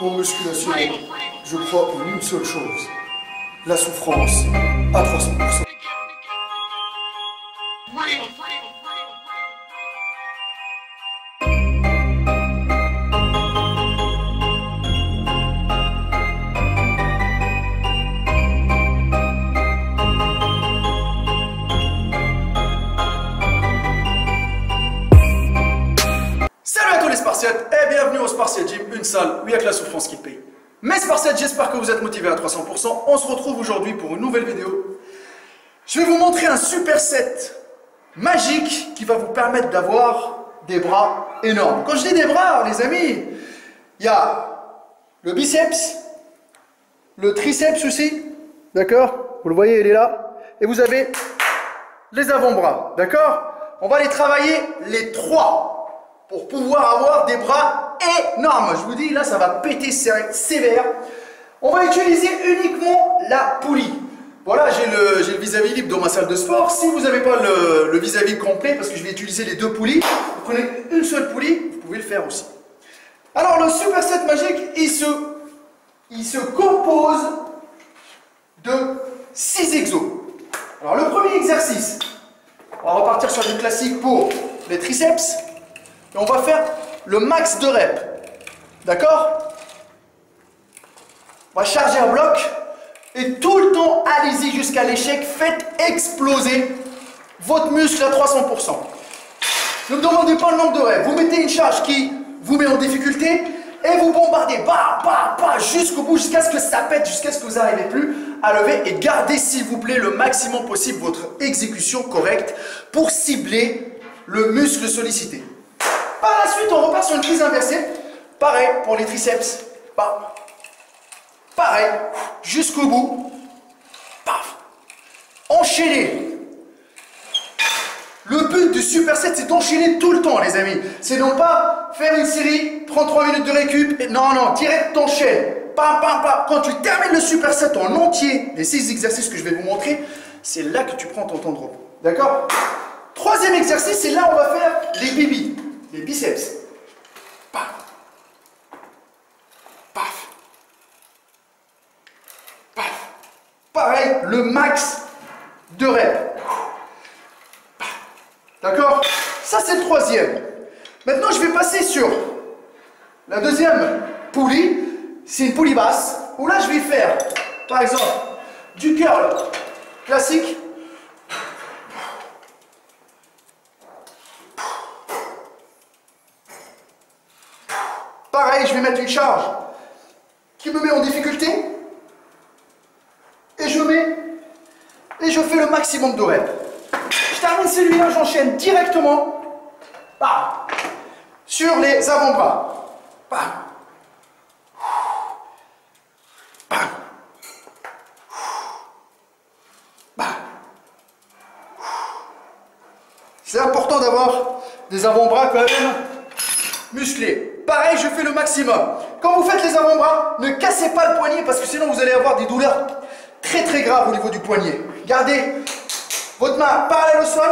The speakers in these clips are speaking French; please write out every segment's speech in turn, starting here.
En musculation, je crois en une seule chose, la souffrance à 300%. Salut à tous les Spartiates et bienvenue au Spartiate Gym, une salle où il n'y a que la souffrance qui paye. Mes Spartiates, j'espère que vous êtes motivés à 300%. On se retrouve aujourd'hui pour une nouvelle vidéo. Je vais vous montrer un superset magique qui va vous permettre d'avoir des bras énormes. Quand je dis des bras, les amis, il y a le biceps, le triceps aussi, d'accord? Vous le voyez, il est là. Et vous avez les avant-bras, d'accord? On va les travailler les trois pour pouvoir avoir des bras énormes. Je vous dis, là, ça va péter sévère. On va utiliser uniquement la poulie. Voilà, j'ai le vis-à-vis libre dans ma salle de sport. Si vous n'avez pas le vis-à-vis complet, parce que je vais utiliser les deux poulies, vous prenez une seule poulie, vous pouvez le faire aussi. Alors, le superset magique, il se compose de 6 exos. Alors, le premier exercice, on va repartir sur du classique pour les triceps. Et on va faire le max de reps. D'accord? On va charger un bloc. Et tout le temps, allez-y jusqu'à l'échec. Faites exploser votre muscle à 300%. Ne me demandez pas le nombre de reps. Vous mettez une charge qui vous met en difficulté. Et vous bombardez. Jusqu'au bout. Jusqu'à ce que ça pète. Jusqu'à ce que vous n'arrivez plus à lever. Et gardez, s'il vous plaît, le maximum possible votre exécution correcte pour cibler le muscle sollicité. Par la suite, on repart sur une prise inversée. Pareil pour les triceps. Pareil, jusqu'au bout. Paf. Enchaîner. Le but du superset, c'est d'enchaîner tout le temps, les amis. C'est non pas faire une série, 33 minutes de récup. Et non, direct t'enchaînes. Quand tu termines le superset en entier, les 6 exercices que je vais vous montrer, c'est là que tu prends ton temps de repos. D'accord? Troisième exercice, c'est là où on va faire les bibis. Les biceps. Paf. Paf. Paf. Pareil, le max de reps. D'accord? Ça, c'est le troisième. Maintenant, je vais passer sur la deuxième poulie. C'est une poulie basse. Où là, je vais faire, par exemple, du curl classique. Pareil, je vais mettre une charge qui me met en difficulté et je fais le maximum de reps. Je termine celui-là, j'enchaîne directement sur les avant-bras. C'est important d'avoir des avant-bras quand même musclés. Pareil, je fais le maximum. Quand vous faites les avant-bras, ne cassez pas le poignet parce que sinon vous allez avoir des douleurs très graves au niveau du poignet. Gardez votre main parallèle au sol.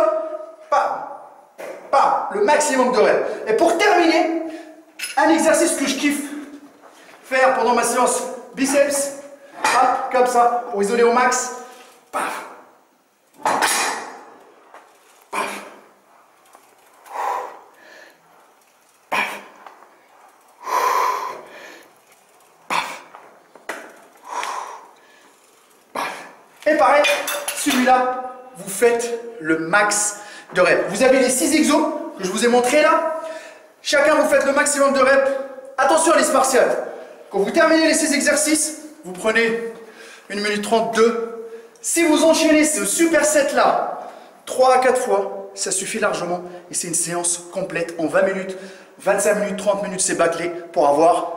Le maximum de reps. Et pour terminer, un exercice que je kiffe faire pendant ma séance biceps. Comme ça, pour isoler au max. Et pareil, celui-là, vous faites le max de reps. Vous avez les 6 exos que je vous ai montrés là. Chacun, vous faites le maximum de reps. Attention les Spartiates. Quand vous terminez les 6 exercices, vous prenez 1 minute 32. Si vous enchaînez ce superset là 3 à 4 fois, ça suffit largement. Et c'est une séance complète en 20 minutes, 25 minutes, 30 minutes, c'est bâclé pour avoir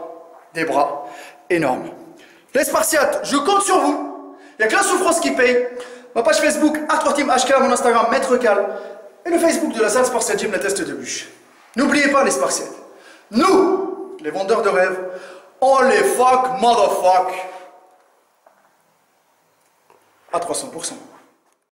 des bras énormes. Les Spartiates, je compte sur vous. Il n'y a que la souffrance qui paye. Ma page Facebook, Hardcore Team HK, mon Instagram, Maître Cal, et le Facebook de la salle Spartiate Gym, la teste de bûche. N'oubliez pas les Spartiates. Nous, les vendeurs de rêves, on les fuck, motherfuck, à 300%.